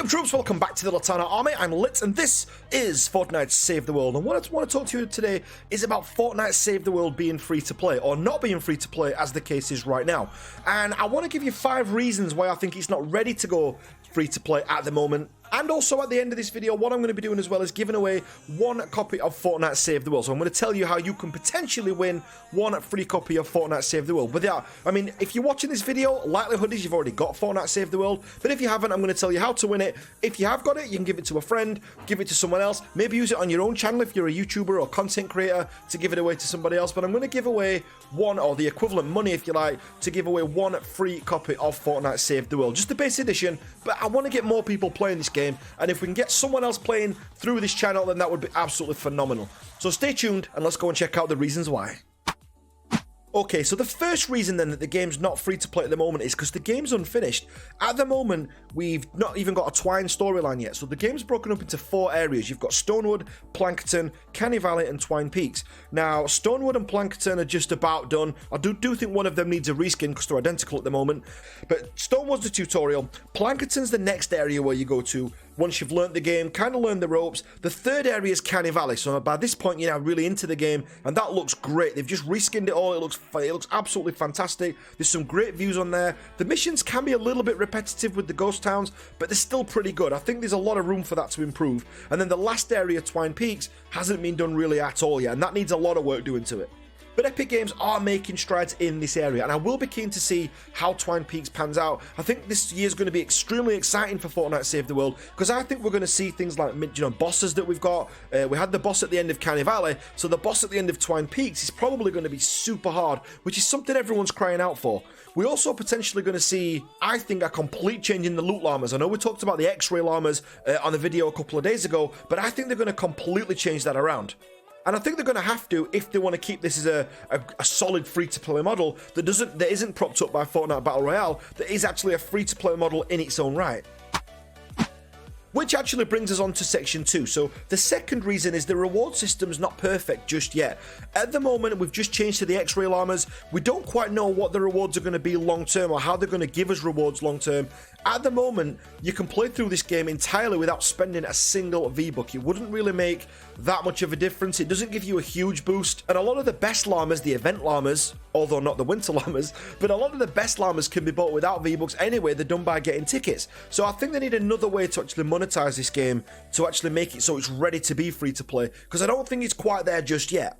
Welcome troops, welcome back to the Latana Army. I'm Lit and this is Fortnite Save the World, and what I want to talk to you today is about Fortnite Save the World being free to play or not being free to play as the case is right now. And I want to give you 5 reasons why I think it's not ready to go free to play at the moment. And also at the end of this video, what I'm going to be doing as well is giving away 1 copy of Fortnite Save the World. So I'm going to tell you how you can potentially win 1 free copy of Fortnite Save the World. But yeah, I mean, if you're watching this video, likelihood is you've already got Fortnite Save the World. But if you haven't, I'm going to tell you how to win it. If you have got it, you can give it to a friend, give it to someone else, maybe use it on your own channel if you're a YouTuber or content creator to give it away to somebody else. But I'm going to give away 1, or the equivalent money if you like, to give away 1 free copy of Fortnite Save the World. Just the base edition, but I want to get more people playing this game, and if we can get someone else playing through this channel, then that would be absolutely phenomenal. So stay tuned and let's go and check out the reasons why. Okay, so the first reason then that the game's not free to play at the moment is because the game's unfinished. At the moment, we've not even got a Twine storyline yet, so the game's broken up into 4 areas. You've got Stonewood, Plankerton, Canny Valley, and Twine Peaks. Now, Stonewood and Plankerton are just about done. I do think one of them needs a reskin because they're identical at the moment. But Stonewood's the tutorial. Plankerton's the next area where you go to once you've learnt the game, kind of learned the ropes. The third area is Canny Valley, so by this point you're now really into the game, and that looks great. They've just reskinned it all. It looks absolutely fantastic. There's some great views on there. The missions can be a little bit repetitive with the ghost towns, but they're still pretty good. I think there's a lot of room for that to improve. And then the last area, Twine Peaks, hasn't been done really at all yet, and that needs a lot of work doing to it. But Epic Games are making strides in this area, and I will be keen to see how Twine Peaks pans out. I think this year's going to be extremely exciting for Fortnite Save the World, because I think we're going to see things like, bosses that we've got. We had the boss at the end of Canny Valley, so the boss at the end of Twine Peaks is probably going to be super hard, which is something everyone's crying out for. We're also potentially going to see, I think, a complete change in the loot llamas. I know we talked about the xReApeR llamas on the video a couple of days ago, but I think they're going to completely change that around. And I think they're going to have to if they want to keep this as a solid free-to-play model that isn't propped up by Fortnite Battle Royale, that is actually a free-to-play model in its own right. Which actually brings us on to section 2. So the second reason is the reward system's not perfect just yet. At the moment, we've just changed to the xReApeR llamas. We don't quite know what the rewards are going to be long term or how they're going to give us rewards long term. At the moment, you can play through this game entirely without spending a single V-Buck. It wouldn't really make that much of a difference. It doesn't give you a huge boost. And a lot of the best llamas, the event llamas, although not the winter llamas, but a lot of the best llamas can be bought without V-Bucks anyway. They're done by getting tickets. So I think they need another way to actually monetize this game to actually make it so it's ready to be free to play, because I don't think it's quite there just yet.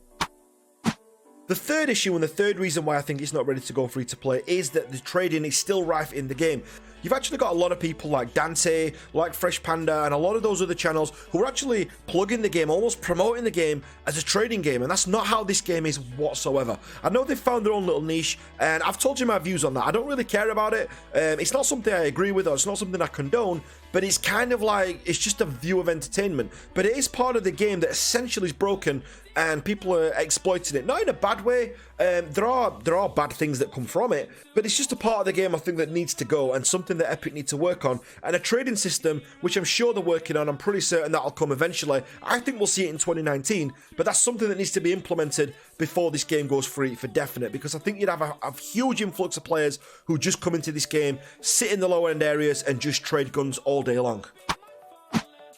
The third issue and the third reason why I think it's not ready to go free to play is that the trading is still rife in the game. You've actually got a lot of people like Dante, like Fresh Panda, and a lot of those other channels who are actually plugging the game, almost promoting the game as a trading game, and that's not how this game is whatsoever. I know they've found their own little niche, and I've told you my views on that. I don't really care about it. It's not something I agree with, or it's not something I condone, but it's kind of like, it's just a view of entertainment. But it is part of the game that essentially is broken, and people are exploiting it. Not in a bad way. There are bad things that come from it, but it's just a part of the game I think that needs to go, and something that Epic need to work on. And a trading system, which I'm sure they're working on, I'm pretty certain that'll come eventually. I think we'll see it in 2019, but that's something that needs to be implemented before this game goes free for definite, because I think you'd have a huge influx of players who just come into this game, sit in the lower end areas, and just trade guns all day long.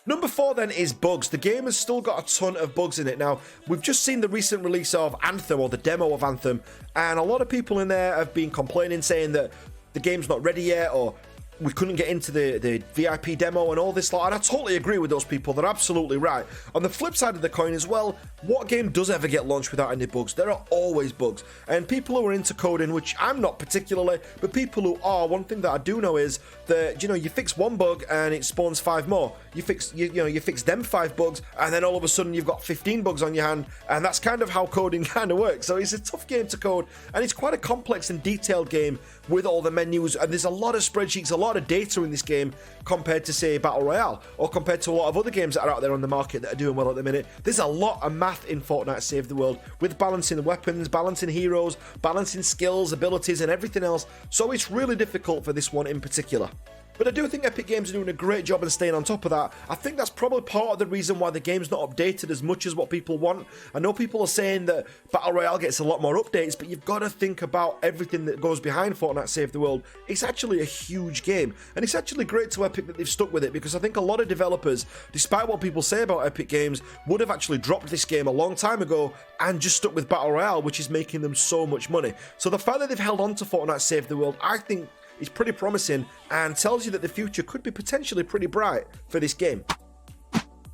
Number 4 then is bugs. The game has still got a ton of bugs in it. Now, we've just seen the recent release of Anthem, or the demo of Anthem, and a lot of people in there have been complaining, saying that the game's not ready yet, or we couldn't get into the VIP demo and all this lot, and I totally agree with those people. They're absolutely right. On the flip side of the coin as well, what game does ever get launched without any bugs? There are always bugs, and people who are into coding, which I'm not particularly, but people who are, one thing that I do know is that, you fix one bug and it spawns 5 more. You fix them 5 bugs, and then all of a sudden you've got 15 bugs on your hand, and that's kind of how coding kind of works. So it's a tough game to code, and it's quite a complex and detailed game with all the menus, and there's a lot of spreadsheets, a lot of data in this game compared to, say, Battle Royale, or compared to a lot of other games that are out there on the market that are doing well at the minute. There's a lot of math in Fortnite Save the World, with balancing weapons, balancing heroes, balancing skills, abilities, and everything else, so it's really difficult for this one in particular. But I do think Epic Games are doing a great job in staying on top of that. I think that's probably part of the reason why the game's not updated as much as what people want. I know people are saying that Battle Royale gets a lot more updates, but you've got to think about everything that goes behind Fortnite Save the World. It's actually a huge game, and it's actually great to Epic that they've stuck with it, because I think a lot of developers, despite what people say about Epic Games, would have actually dropped this game a long time ago and just stuck with Battle Royale, which is making them so much money. So the fact that they've held on to Fortnite Save the World, I think, is pretty promising and tells you that the future could be potentially pretty bright for this game.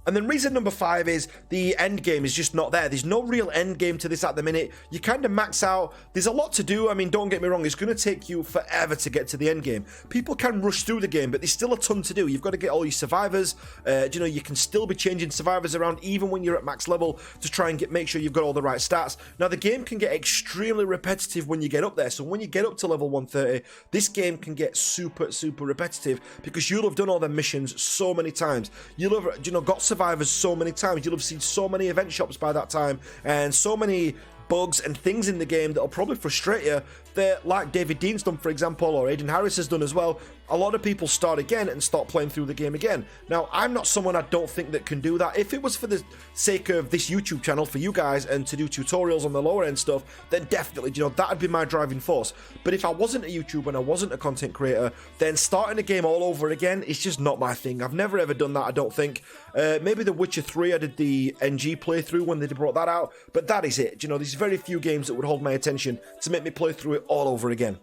And then reason number 5 is the end game is just not there. There's no real end game to this at the minute. You kind of max out. There's a lot to do. I mean, don't get me wrong. It's going to take you forever to get to the end game. People can rush through the game, but there's still a ton to do. You've got to get all your survivors. You can still be changing survivors around even when you're at max level to try and make sure you've got all the right stats. Now, the game can get extremely repetitive when you get up there. So when you get up to level 130, this game can get super, super repetitive because you'll have done all the missions so many times. You'll have, got survivors so many times. You'll have seen so many event shops by that time and so many bugs and things in the game that'll probably frustrate you that, like David Dean's done, for example, or Aiden Harris has done as well, a lot of people start again and start playing through the game again. Now, I'm not someone I don't think that can do that. If it was for the sake of this YouTube channel for you guys and to do tutorials on the lower end stuff, then definitely, that'd be my driving force. But if I wasn't a YouTuber and I wasn't a content creator, then starting a game all over again is just not my thing. I've never ever done that, I don't think. Maybe The Witcher 3, I did the NG playthrough when they brought that out, but that is it. There's very few games that would hold my attention to make me play through it all over again.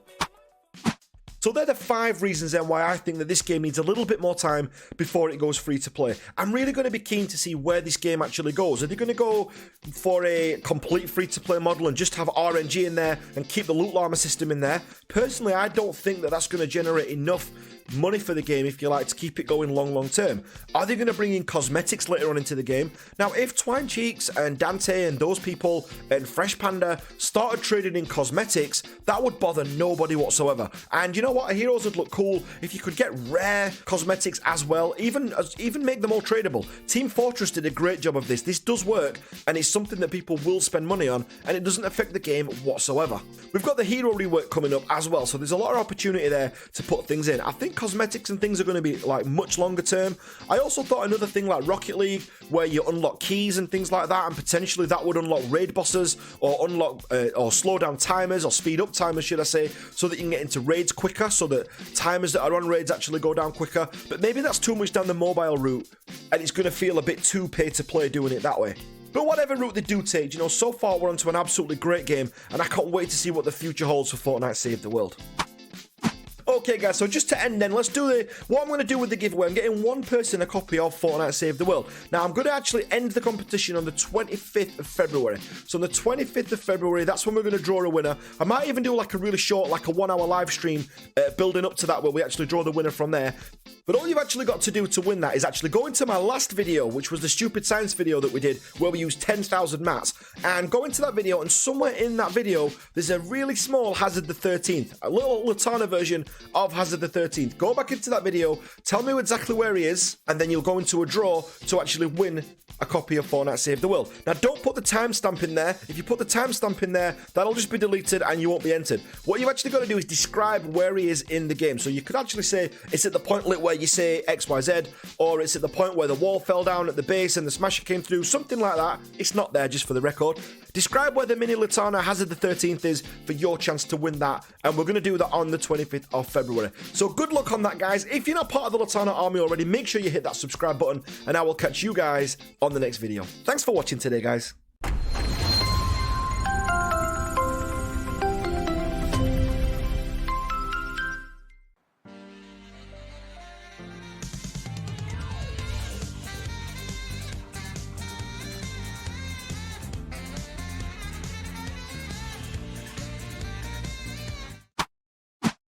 So they're the 5 reasons then why I think that this game needs a little bit more time before it goes free to play. I'm really going to be keen to see where this game actually goes. Are they going to go for a complete free to play model and just have RNG in there and keep the loot llama system in there? Personally, I don't think that that's going to generate enough money for the game, if you like, to keep it going long term. Are they going to bring in cosmetics later on into the game? Now, if Twine Cheeks and Dante and those people and Fresh Panda started trading in cosmetics, that would bother nobody whatsoever. And you know what? Heroes would look cool if you could get rare cosmetics as well, even make them all tradable. Team Fortress did a great job of this. This does work, and it's something that people will spend money on, and it doesn't affect the game whatsoever. We've got the hero rework coming up as well, so there's a lot of opportunity there to put things in. I think cosmetics and things are going to be like much longer term. I also thought another thing like Rocket League, where you unlock keys and things like that, and potentially that would unlock raid bosses or unlock or slow down timers or speed up timers, should I say, so that you can get into raids quicker, so that timers that are on raids actually go down quicker. But maybe that's too much down the mobile route, and it's going to feel a bit too pay to play doing it that way. But whatever route they do take, so far we're onto an absolutely great game, and I can't wait to see what the future holds for Fortnite Save the World. Okay guys, so just to end then, let's do what I'm going to do with the giveaway. I'm getting one person a copy of Fortnite Save the World. Now, I'm going to actually end the competition on the 25th of February. So on the 25th of February, that's when we're going to draw a winner. I might even do like a really short, like a 1-hour live stream building up to that, where we actually draw the winner from there. But all you've actually got to do to win that is actually go into my last video, which was the stupid science video that we did, where we used 10,000 mats, and go into that video, and somewhere in that video, there's a really small Hazard the 13th, a little Latana version of Hazard the 13th. Go back into that video, tell me exactly where he is, and then you'll go into a draw to actually win a copy of Fortnite Save the World. Now, don't put the timestamp in there. If you put the timestamp in there, that'll just be deleted and you won't be entered. What you've actually got to do is describe where he is in the game. So you could actually say it's at the point lit where you say XYZ, or it's at the point where the wall fell down at the base and the smasher came through, something like that. It's not there, just for the record. Describe where the mini Latana Hazard the 13th is for your chance to win that, and we're going to do that on the 25th of February. So good luck on that, guys. If you're not part of the Latana army already, make sure you hit that subscribe button, and I will catch you guys on the next video. Thanks for watching today, guys.